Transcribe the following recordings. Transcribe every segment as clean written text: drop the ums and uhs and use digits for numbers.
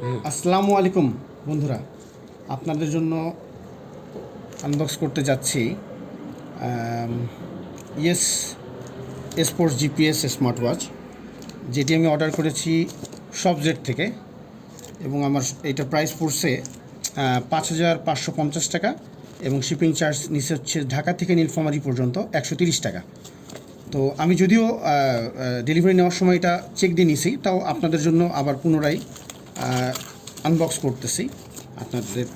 আসসালামু আলাইকুম বন্ধুরা, আপনাদের জন্য আনবক্স করতে যাচ্ছি yes sports GPS smart watch, যেটি আমি অর্ডার করেছি শপজেট থেকে এবং আমার এইটার প্রাইস পড়ছে 5,550 টাকা এবং শিপিং চার্জ নিচে হচ্ছে ঢাকা থেকে নীলফামারী পর্যন্ত 130 টাকা। তো আমি যদিও ডেলিভারি নেওয়ার সময় এটা চেক দিয়ে নিছি, তাও আপনাদের জন্য আবার পুনরায় আনবক্স করতেছি আপনাদের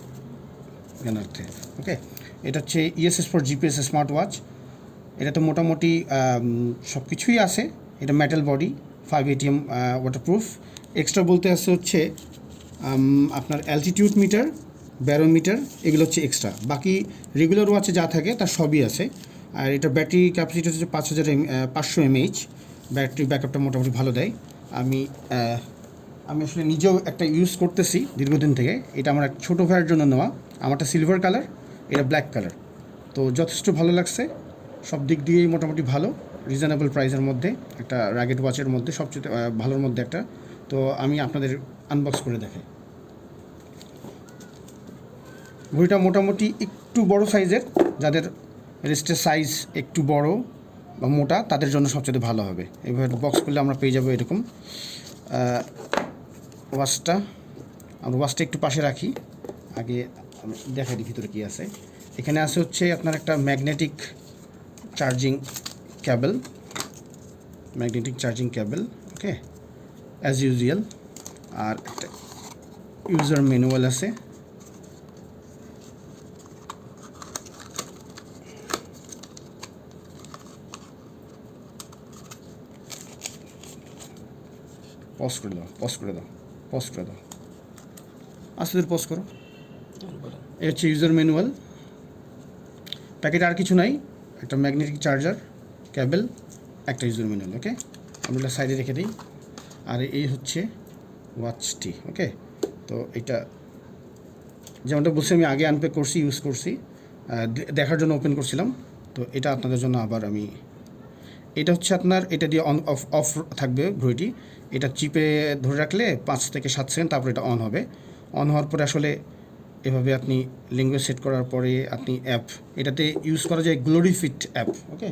জ্ঞানার্থে। ওকে, এটা হচ্ছে ESS for GPS smart watch. এটাতে মোটামুটি সব কিছুই আছে। এটা metal body, 5 ATM waterproof. Extra বলতে আছে হচ্ছে আপনার অ্যালটিটিউড মিটার, ব্যারোমিটার, এগুলো হচ্ছে এক্সট্রা। বাকি রেগুলার ওয়াচে যা থাকে তার সবই আছে। আর এটা ব্যাটারি ক্যাপাসিটি হচ্ছে 5,500 mAh। ব্যাটারি ব্যাকআপটা মোটামুটি ভালো দেয়। আমি আসলে নিজেও একটা ইউজ করতেছি দীর্ঘদিন থেকে। এটা আমার এক ছোটো ভাইয়ের জন্য নেওয়া। আমারটা সিলভার কালার, এটা ব্ল্যাক কালার। তো যথেষ্ট ভালো লাগছে, সব দিক দিয়েই মোটামুটি ভালো, রিজনেবল প্রাইসের মধ্যে, একটা রাগেড ওয়াচের মধ্যে সবচেয়ে ভালোর মধ্যে একটা। তো আমি আপনাদের আনবক্স করে দেখাই। ঘড়িটা মোটামুটি একটু বড় সাইজের, যাদের রিস্টের সাইজ একটু বড় বা মোটা তাদের জন্য সবচেয়ে ভালো হবে। এইভাবে বক্স করলে আমরা পেয়ে যাবো এরকম ওয়াচটা। আমরা ওয়াচটা একটু পাশে রাখি, আগে আমি দেখাই দিই ভিতরে কী আছে। এখানে আছে হচ্ছে আপনার একটা ম্যাগনেটিক চার্জিং কেবল, ওকে, অ্যাজ ইউজুয়াল। আর একটা ইউজার ম্যানুয়াল আছে। পজ করে দাও আস্তে ধীরে পজ করো। এই হচ্ছে ইউজার ম্যানুয়াল। প্যাকেটে আর কিছু নাই, একটা ম্যাগনেটিক চার্জার কেবল, একটা ইউজার ম্যানুয়াল। ওকে, আমরা এটা সাইডে রেখে দিই। আর এই হচ্ছে ওয়াচটি। ওকে, তো এটা যেমনটা বলছি আমি আগে আনপ্যাক করছি, ইউজ করছি, দেখার জন্য ওপেন করছিলাম। তো এটা আপনাদের জন্য আবার আমি, এটা হচ্ছে আপনার, এটা দিয়ে অন অফ থাকবে ঘড়িটি। এটা চিপে ধরে রাখলে 5 থেকে 7 সেকেন্ড, তারপরে এটা অন হবে। অন হওয়ার পরে আসলে এভাবে আপনি ল্যাঙ্গুয়েজ সেট করার পরে আপনি অ্যাপ, এটাতে ইউজ করা যায় গ্লোরিফিট অ্যাপ। ওকে,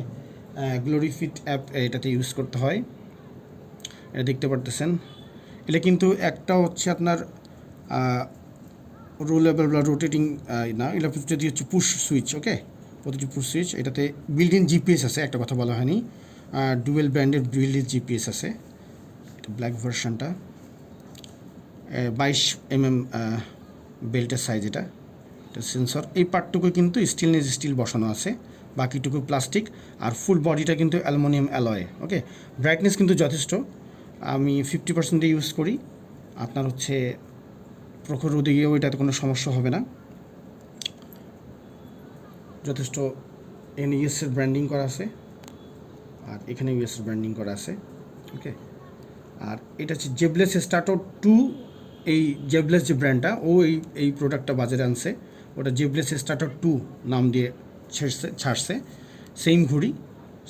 গ্লোরিফিট অ্যাপ এটাতে ইউজ করতে হয়। এটা দেখতে পারতেছেন। এটা কিন্তু একটা হচ্ছে আপনার রোলেবল বা রোটেটিং না, এটা যদি হচ্ছে পুশ সুইচ। ওকে, প্রতিটি পুশ সুইচ। এটাতে বিল্ট ইন জিপিএস আছে, একটা কথা বলা হয়নি, ডুয়েল ব্র্যান্ডের বিল্ট ইন জিপিএস আছে। এটা ব্ল্যাক ভার্সনটা, 22 mm বেল্টের সাইজ। এটা সেন্সর। এই পার্টটুকু কিন্তু স্টিল বসানো আছে, বাকিটুকু প্লাস্টিক। আর ফুল বডিটা কিন্তু অ্যালুমিনিয়াম অ্যালয়। ওকে, ব্রাইটনেস কিন্তু যথেষ্ট। আমি 50% ইউজ করি। আপনার হচ্ছে প্রখর রোদে গিয়েও এটাতে কোনো সমস্যা হবে না, যথেষ্ট। এখানে ইউএসের ব্র্যান্ডিং করা আছে, আর এখানে ইউএসের ব্র্যান্ডিং করা আছে। ওকে, আর এটা হচ্ছে জেবলেস স্টার্টো 2। এই জেবলেস যে ব্র্যান্ডটা, ও এই প্রোডাক্টটা বাজারে আনছে, ওটা জেবলেস স্টার্টো 2 নাম দিয়ে ছাড়ছে। সেম ঘড়ি,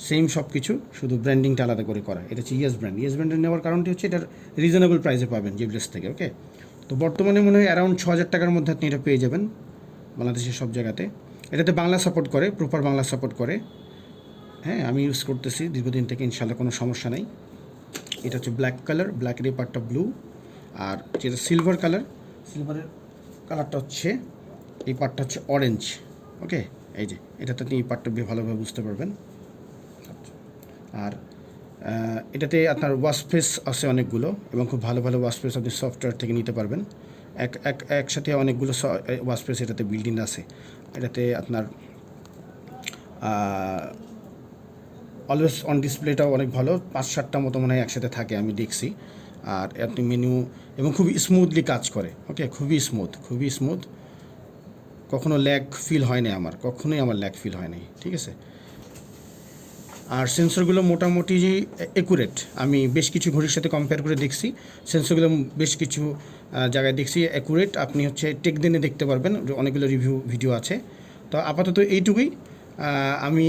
সেম সব কিছু, শুধু ব্র্যান্ডিংটা আলাদা করে করা। এটা হচ্ছে ইয়েস ব্র্যান্ডের নেওয়ার কারণটি হচ্ছে এটার রিজনেবল প্রাইসে পাবেন জেবলেস থেকে। ওকে, তো বর্তমানে মনে হয় অ্যারাউন্ড 6,000 টাকার মধ্যে আপনি এটা পেয়ে যাবেন বাংলাদেশের সব জায়গাতে। এটাতে বাংলা সাপোর্ট করে, প্রপার বাংলা সাপোর্ট করে। হ্যাঁ, আমি ইউজ করতেছি দীর্ঘদিন থেকে, ইনশাল্লাহ কোনো সমস্যা নেই। এটা হচ্ছে ব্ল্যাক কালার, ব্ল্যাকের এই পার্টটা ব্লু। আর যেটা সিলভার সিলভারের কালারটা হচ্ছে, এই পার্টটা হচ্ছে অরেঞ্জ। ওকে, এই যে এটাতে আপনি এই পার্টটা ভালোভাবে বুঝতে পারবেন। আর এটাতে আপনার ওয়াশফেস আছে অনেকগুলো, এবং খুব ভালো ওয়াশফেস আপনি সফটওয়্যার থেকে নিতে পারবেন। একসাথে অনেকগুলো ওয়াশফেস এটাতে বিল্ট ইন আছে। এটাতে আপনার অলওয়েজ অন ডিসপ্লেটাও অনেক ভালো, 5-7টা মতো মনে হয় একসাথে থাকে, আমি দেখছি। আর আপনি মেনু, এবং খুবই স্মুথলি কাজ করে। ওকে, খুবই স্মুথ, কখনো ল্যাগ ফিল হয় না আমার, কখনোই আমার ল্যাগ ফিল হয় নাই। ঠিক আছে। আর সেন্সরগুলো মোটামুটি অ্যাকুরেট। আমি বেশ কিছু ঘড়ির সাথে কম্পেয়ার করে দেখছি, সেন্সরগুলো বেশ কিছু জায়গায় দেখছি অ্যাকুরেট। আপনি হচ্ছে টেকদিনে দেখতে পারবেন, অনেকগুলো রিভিউ ভিডিও আছে। তো আপাতত এইটুকুই। আমি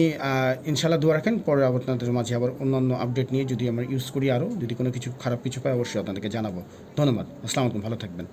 ইনশাল্লাহ দোয়া রাখেন, পরে আপনাদের মাঝে আবার অন্যান্য আপডেট নিয়ে যদি আমরা ইউজ করি, আরও যদি কোনো কিছু খারাপ কিছু পাই অবশ্যই আপনাদেরকে জানাবো। ধন্যবাদ। আসসালামু আলাইকুম, ভালো থাকবেন।